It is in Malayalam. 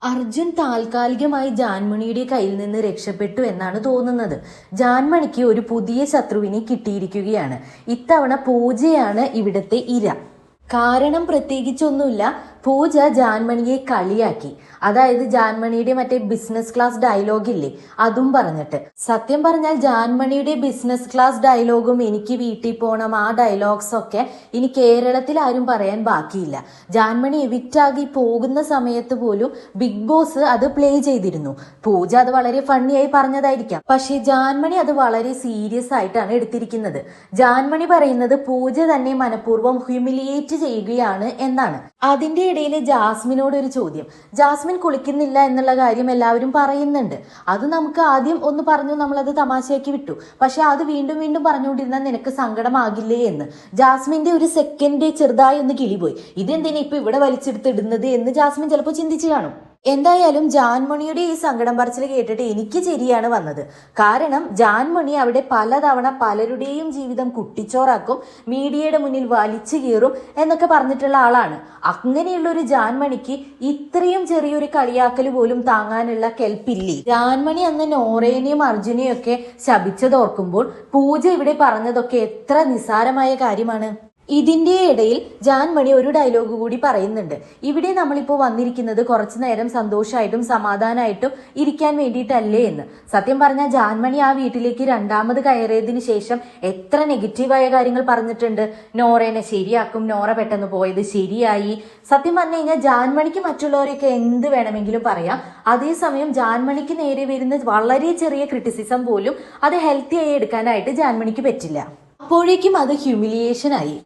അർജുൻ താൽക്കാലികമായി ജാൻമണിയുടെ കയ്യിൽ നിന്ന് രക്ഷപ്പെട്ടു എന്നാണ് തോന്നുന്നത്. ജാൻമണിക്ക് ഒരു പുതിയ ശത്രുവിനെ കിട്ടിയിരിക്കുകയാണ്. ഇത്തവണ പൂജയാണ് ഇവിടുത്തെ ഇര. കാരണം പ്രത്യേകിച്ചൊന്നുമില്ല. പൂജ ജാൻമണിയെ കളിയാക്കി. അതായത് ജാൻമണിയുടെ മറ്റേ ബിസിനസ് ക്ലാസ് ഡയലോഗ് ഇല്ലേ, അതും പറഞ്ഞിട്ട്. സത്യം പറഞ്ഞാൽ ജാൻമണിയുടെ ബിസിനസ് ക്ലാസ് ഡയലോഗും എനിക്ക് വീട്ടിൽ പോകണം ആ ഡയലോഗ്സ് ഒക്കെ ഇനി കേരളത്തിൽ ആരും പറയാൻ ബാക്കിയില്ല. ജാൻമണി എവിക്റ്റ് ആകി പോകുന്ന സമയത്ത് പോലും ബിഗ് ബോസ് അത് പ്ലേ ചെയ്തിരുന്നു. പൂജ അത് വളരെ ഫണ്ണിയായി പറഞ്ഞതായിരിക്കാം, പക്ഷേ ജാൻമണി അത് വളരെ സീരിയസ് ആയിട്ടാണ് എടുത്തിരിക്കുന്നത്. ജാൻമണി പറയുന്നത് പൂജ തന്നെ മനഃപൂർവ്വം ഹ്യൂമിലിയേറ്റ് ചെയ്യുകയാണ് എന്നാണ്. അതിന്റെ ഇടയിൽ ജാസ്മിനോട് ഒരു ചോദ്യം. ജാസ്മിൻ കുളിക്കുന്നില്ല എന്നുള്ള കാര്യം എല്ലാവരും പറയുന്നുണ്ട്. അത് നമുക്ക് ആദ്യം ഒന്ന് പറഞ്ഞു, നമ്മളത് തമാശയാക്കി വിട്ടു. പക്ഷെ അത് വീണ്ടും വീണ്ടും പറഞ്ഞുകൊണ്ടിരുന്നാൽ നിനക്ക് സങ്കടമാകില്ലേ എന്ന്. ജാസ്മിന്റെ ഒരു സെക്കൻഡ് ചെറുതായി ഒന്ന് കിളിപോയി. ഇതെന്തിനാ ഇപ്പൊ ഇവിടെ വലിച്ചെടുത്തിടുന്നത് എന്ന് ജാസ്മിൻ ചിലപ്പോൾ ചിന്തിച്ചു കാണും. എന്തായാലും ജാൻമണിയുടെ ഈ സങ്കടം പറച്ചിൽ കേട്ടിട്ട് എനിക്ക് ചിരിയാണ് വന്നത്. കാരണം ജാൻമണി അവിടെ പലതവണ പലരുടെയും ജീവിതം കുട്ടിച്ചോറാക്കും, മീഡിയയുടെ മുന്നിൽ വലിച്ചു കീറും എന്നൊക്കെ പറഞ്ഞിട്ടുള്ള ആളാണ്. അങ്ങനെയുള്ള ഒരു ജാൻമണിക്ക് ഇത്രയും ചെറിയൊരു കളിയാക്കൽ പോലും താങ്ങാനുള്ള കെൽപ്പില്ലേ? ജാൻമണി അന്ന് നോറേനെയും അർജുനെയും ഒക്കെ ശപിച്ചതോർക്കുമ്പോൾ പൂജ ഇവിടെ പറഞ്ഞതൊക്കെ എത്ര നിസ്സാരമായ കാര്യമാണ്. ഇതിന്റെ ഇടയിൽ ജാൻമണി ഒരു ഡയലോഗ് കൂടി പറയുന്നുണ്ട്. ഇവിടെ നമ്മളിപ്പോൾ വന്നിരിക്കുന്നത് കുറച്ചു നേരം സന്തോഷമായിട്ടും സമാധാനമായിട്ടും ഇരിക്കാൻ വേണ്ടിയിട്ടല്ലേ എന്ന്. സത്യം പറഞ്ഞാൽ ജാൻമണി ആ വീട്ടിലേക്ക് രണ്ടാമത് കയറിയതിനു ശേഷം എത്ര നെഗറ്റീവായ കാര്യങ്ങൾ പറഞ്ഞിട്ടുണ്ട്. നോറേനെ ശരിയാക്കും, നോറ പെട്ടെന്ന് പോയത് ശരിയായി. സത്യം പറഞ്ഞു കഴിഞ്ഞാൽ ജാൻമണിക്ക് മറ്റുള്ളവരെയൊക്കെ എന്ത് വേണമെങ്കിലും പറയാം. അതേസമയം ജാൻമണിക്ക് നേരെ വരുന്ന വളരെ ചെറിയ ക്രിറ്റിസിസം പോലും അത് ഹെൽത്തി ആയി എടുക്കാനായിട്ട് ജാൻമണിക്ക് പറ്റില്ല. അപ്പോഴേക്കും അത് ഹ്യൂമിലിയേഷൻ ആയി.